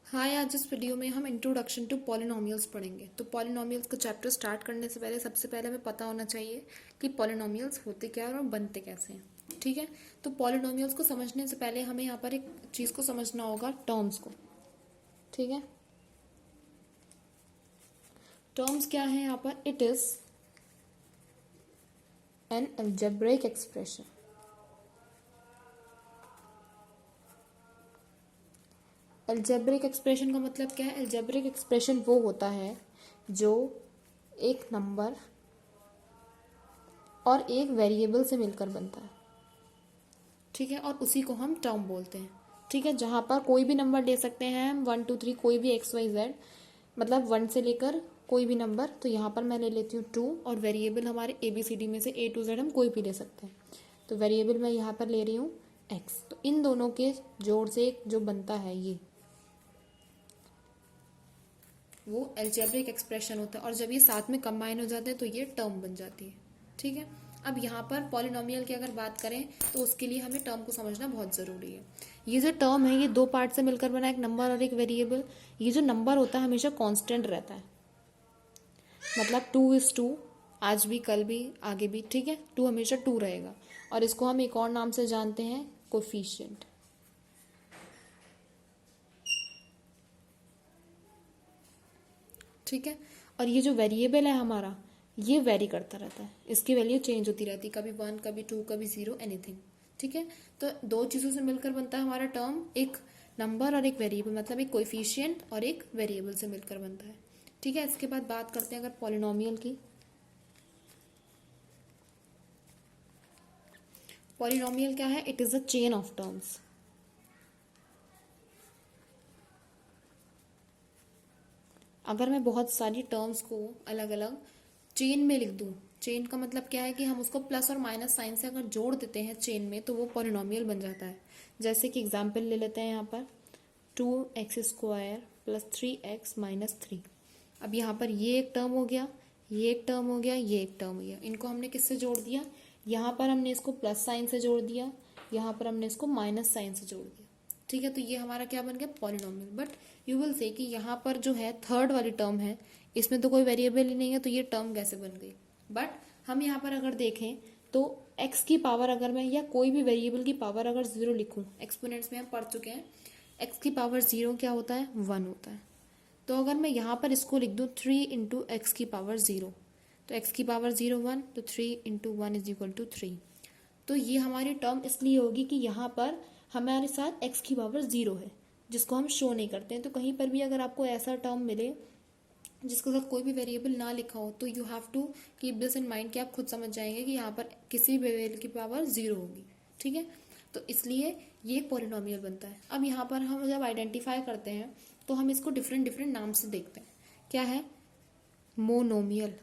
हाय, आज इस वीडियो में हम इंट्रोडक्शन टू पॉलिनोमियल्स पढ़ेंगे। तो पॉलिनोमियल्स का चैप्टर स्टार्ट करने से पहले सबसे पहले हमें पता होना चाहिए कि पॉलिनोमियल्स होते क्या हैं और बनते कैसे हैं। ठीक है, तो पॉलिनोमियल्स को समझने से पहले हमें यहाँ पर एक चीज़ को समझना होगा, टर्म्स को। ठीक है, टर्म्स क्या है यहाँ पर? It is an algebraic expression. Algebraic expression का मतलब क्या है? अलजेब्रिक एक्सप्रेशन वो होता है जो एक नंबर और एक वेरिएबल से मिलकर बनता है। ठीक है, और उसी को हम टर्म बोलते हैं। ठीक है, जहाँ पर कोई भी नंबर ले सकते हैं हम, 1 2 3, कोई भी XYZ, मतलब 1 से लेकर कोई भी नंबर। तो यहाँ पर मैं ले लेती हूँ 2, और वेरिएबल हमारे ABCD में से A to Z हम कोई भी ले सकते हैं। तो वेरिएबल मैं यहाँ पर ले रही हूँ X। तो इन दोनों के जोड़ से एक जो बनता है वो अलजेब्रिक एक्सप्रेशन होता है, और जब ये साथ में कंबाइन हो जाते हैं तो ये टर्म बन जाती है। ठीक है, अब यहाँ पर पॉलिनोमियल की अगर बात करें तो उसके लिए हमें टर्म को समझना बहुत ज़रूरी है। ये जो टर्म है ये दो पार्ट से मिलकर बना, एक नंबर और एक वेरिएबल। ये जो नंबर होता है हमेशा कांस्टेंट रहता है, मतलब 2:2, आज भी, कल भी, आगे भी। ठीक है, 2 हमेशा 2 रहेगा, और इसको हम एक और नाम से जानते हैं, कोफिशिएंट। ठीक है, और ये जो वेरिएबल है हमारा, ये वेरी करता रहता है, इसकी वैल्यू चेंज होती रहती है, कभी 1, कभी 2, कभी 0, एनीथिंग। ठीक है, तो दो चीज़ों से मिलकर बनता है हमारा टर्म, एक नंबर और एक वेरिएबल, मतलब एक कोएफिशिएंट और एक वेरिएबल से मिलकर बनता है। ठीक है, इसके बाद बात करते हैं अगर पॉलिनोमियल की। पॉलिनोमियल क्या है? It is a chain of terms. अगर मैं बहुत सारी टर्म्स को अलग अलग चेन में लिख दूं, चेन का मतलब क्या है कि हम उसको प्लस और माइनस साइन से अगर जोड़ देते हैं चेन में, तो वो पॉलिनोमियल बन जाता है। जैसे कि एग्जांपल ले लेते हैं यहाँ पर, 2x² + 3x - 3। अब यहाँ पर ये एक टर्म हो गया, ये एक टर्म हो गया, ये एक टर्म हो गया। इनको हमने किससे जोड़ दिया? यहाँ पर हमने इसको प्लस साइन से जोड़ दिया, यहाँ पर हमने इसको माइनस साइन से जोड़ दिया। ठीक है, तो ये हमारा क्या बन गया? Polynomial. But you will say कि यहाँ पर जो है थर्ड वाली टर्म है, इसमें तो कोई वेरिएबल ही नहीं है, तो ये टर्म कैसे बन गई? बट हम यहाँ पर अगर देखें तो x की पावर, अगर मैं या कोई भी वेरिएबल की पावर अगर 0 लिखूं, एक्सपोनेंट्स में हम पढ़ चुके हैं, x की पावर 0 क्या होता है? 1 होता है। तो अगर मैं यहाँ पर इसको लिख दूँ 3 × x की पावर 0, तो x की पावर 0 1, तो 3 × 1 = 3। तो ये हमारी टर्म इसलिए होगी कि यहाँ पर हमारे साथ x की पावर 0 है, जिसको हम शो नहीं करते हैं। तो कहीं पर भी अगर आपको ऐसा टर्म मिले जिसके साथ कोई भी वेरिएबल ना लिखा हो, तो you have to keep this in mind कि आप खुद समझ जाएंगे कि यहाँ पर किसी भी वेरिएबल की पावर 0 होगी। ठीक है, तो इसलिए ये एक पॉलिनोमियल बनता है। अब यहाँ पर हम जब आइडेंटिफाई करते हैं तो हम इसको डिफरेंट डिफरेंट नाम से देखते हैं। क्या है? मोनोमियल।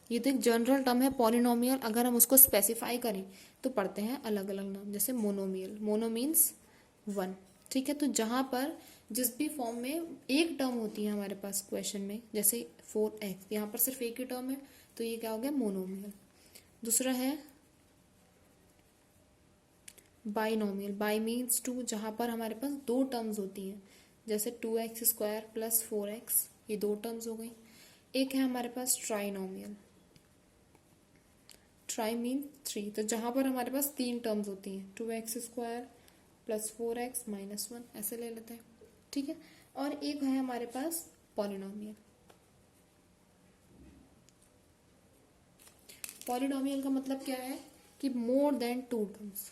ये तो एक जनरल टर्म है। पॉलिनोमियल अगर हम उसको स्पेसिफाई करें तो पढ़ते हैं अलग अलग नाम, जैसे मोनोमियल, मोनो मीन्स 1। ठीक है, तो जहाँ पर जिस भी फॉर्म में एक टर्म होती है हमारे पास क्वेश्चन में, जैसे 4x, यहाँ पर सिर्फ एक ही टर्म है, तो ये क्या हो गया? मोनोमियल। दूसरा है बाइनोमियल, बाई मीन्स 2, जहाँ पर हमारे पास दो टर्म्स होती हैं, जैसे 2x² + 4x, ये दो टर्म्स हो गई। एक है हमारे पास ट्राइनोमियल, ट्राई मीन 3, तो जहाँ पर हमारे पास तीन टर्म्स होती हैं, 2x² + 4x - 1, ऐसे ले लेते हैं। ठीक है, और एक है हमारे पास पॉलिनोमियल। पॉलिनोमियल का मतलब क्या है कि मोर देन 2 टर्म्स।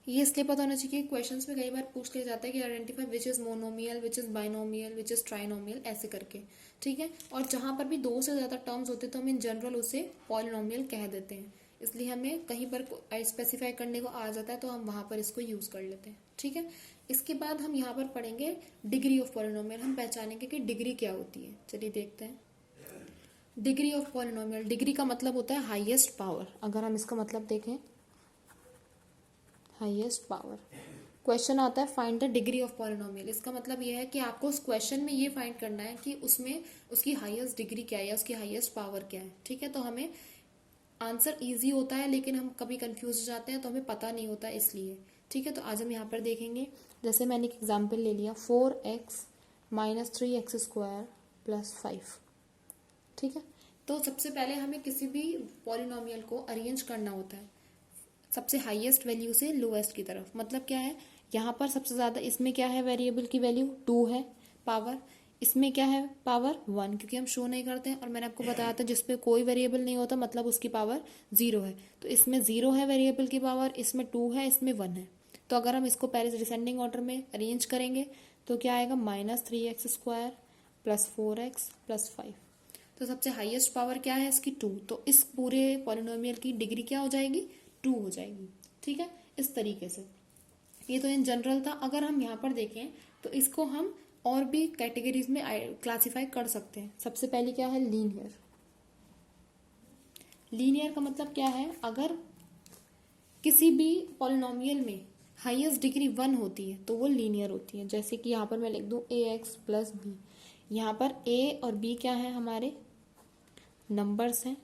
ये इसलिए पता होना चाहिए कि क्वेश्चंस में कई बार पूछ लिया जाता है कि identify which is monomial, which is binomial, which is trinomial, ऐसे करके। ठीक है, और जहाँ पर भी दो से ज़्यादा टर्म्स होते हैं तो हम इन जनरल उसे पॉलिनोमियल कह देते हैं। इसलिए हमें कहीं पर स्पेसिफाई करने को आ जाता है तो हम वहाँ पर इसको यूज़ कर लेते हैं। ठीक है, इसके बाद हम यहाँ पर पढ़ेंगे डिग्री ऑफ पॉलिनोमियल। हम पहचानेंगे कि डिग्री क्या होती है। चलिए देखते हैं। डिग्री ऑफ पॉलिनोमियल, डिग्री का मतलब होता है हाईएस्ट पावर। अगर हम इसका मतलब देखें, हाईएस्ट पावर, क्वेश्चन आता है find the degree of polynomial. इसका मतलब यह है कि आपको उस क्वेश्चन में ये फाइंड करना है कि उसमें उसकी हाईएस्ट डिग्री क्या है या उसकी हाईएस्ट पावर क्या है। ठीक है, तो हमें आंसर इजी होता है लेकिन हम कभी कंफ्यूज हो जाते हैं तो हमें पता नहीं होता इसलिए। ठीक है, तो आज हम यहाँ पर देखेंगे, जैसे मैंने एक एग्जाम्पल ले लिया 4x माइनस 3x² प्लस 5। ठीक है, तो सबसे पहले हमें किसी भी पॉलिनोमियल को अरेंज करना होता है सबसे हाईएस्ट वैल्यू से लोएस्ट की तरफ। मतलब क्या है, यहाँ पर सबसे ज़्यादा इसमें क्या है, वेरिएबल की वैल्यू 2 है पावर, इसमें क्या है पावर 1, क्योंकि हम शो नहीं करते हैं। और मैंने आपको बताया था जिसपे कोई वेरिएबल नहीं होता मतलब उसकी पावर 0 है। तो इसमें 0 है वेरिएबल की पावर, इसमें 2 है, इसमें 1 है। तो अगर हम इसको पहले डिसेंडिंग ऑर्डर में अरेंज करेंगे तो क्या आएगा, -3x² प्लस 4x प्लस 5। तो सबसे हाईएस्ट पावर क्या है इसकी, 2। तो इस पूरे पॉलिनोमियल की डिग्री क्या हो जाएगी, 2 हो जाएगी। ठीक है, इस तरीके से। ये तो इन जनरल था। अगर हम यहाँ पर देखें तो इसको हम और भी कैटेगरीज में क्लासिफाई कर सकते हैं। सबसे पहले क्या है, लीनियर। लीनियर का मतलब क्या है, अगर किसी भी पॉलिनोमियल में हाईएस्ट डिग्री 1 होती है तो वो लीनियर होती है। जैसे कि यहाँ पर मैं लिख दूँ ax प्लस बी। यहाँ पर a और b क्या है, हमारे नंबर्स हैं,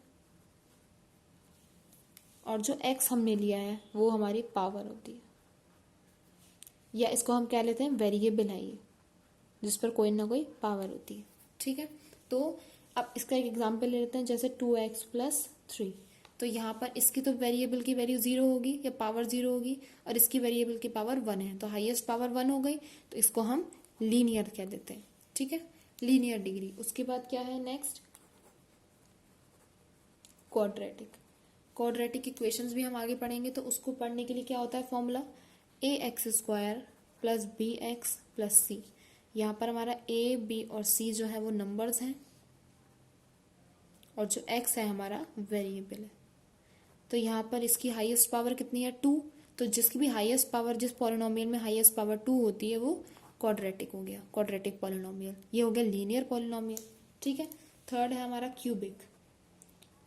और जो x हमने लिया है वो हमारी पावर होती है, या इसको हम कह लेते हैं वेरिएबल है ये, जिस पर कोई ना कोई पावर होती है। ठीक है, तो अब इसका एक एग्जांपल ले लेते हैं, जैसे 2x प्लस 3। तो यहाँ पर इसकी तो वेरिएबल की वैल्यू 0 होगी या पावर 0 होगी, और इसकी वेरिएबल की पावर 1 है, तो हाईएस्ट पावर 1 हो गई, तो इसको हम लीनियर कह देते हैं। ठीक है, लीनियर डिग्री। उसके बाद क्या है नेक्स्ट, क्वाड्रेटिक। क्वाड्रेटिक इक्वेशंस भी हम आगे पढ़ेंगे, तो उसको पढ़ने के लिए क्या होता है formula, ax² plus bx plus c। यहाँ पर हमारा a, b और c जो है वो नंबर्स हैं, और जो x है हमारा वेरिएबल है। तो यहाँ पर इसकी हाईएस्ट पावर कितनी है, 2। तो जिसकी भी हाईएस्ट पावर, जिस पॉलिनोमियल में हाईएस्ट पावर 2 होती है वो क्वाड्रेटिक हो गया, क्वाड्रेटिक पॉलिनोमियल। ये हो गया लीनियर पॉलिनोमियल। ठीक है, थर्ड है हमारा क्यूबिक।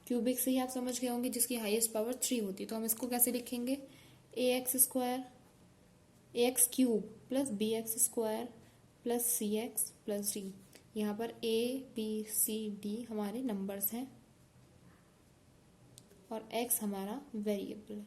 क्यूबिक से ही आप समझ गए होंगे, जिसकी हाईएस्ट पावर 3 होती है। तो हम इसको कैसे लिखेंगे, ax³ plus bx² plus cx plus d। यहाँ पर a, b, c, d हमारे नंबर्स हैं, और x हमारा वेरिएबल है।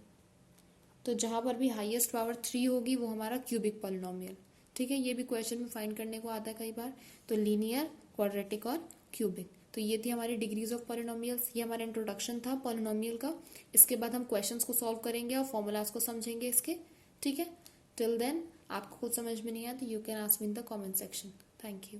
तो जहाँ पर भी हाईएस्ट पावर 3 होगी वो हमारा क्यूबिक पॉलिनोमियल। ठीक है, ये भी क्वेश्चन में फाइंड करने को आता है कई बार। तो लीनियर, क्वाड्रेटिक और क्यूबिक। तो ये थी हमारी डिग्रीज ऑफ पॉलिनोमियल्स। ये हमारा इंट्रोडक्शन था पॉलिनोमियल का। इसके बाद हम क्वेश्चंस को सॉल्व करेंगे और फॉर्मूलाज को समझेंगे इसके। ठीक है, टिल देन आपको कुछ समझ में नहीं आया तो you can ask me in the comment section. Thank you.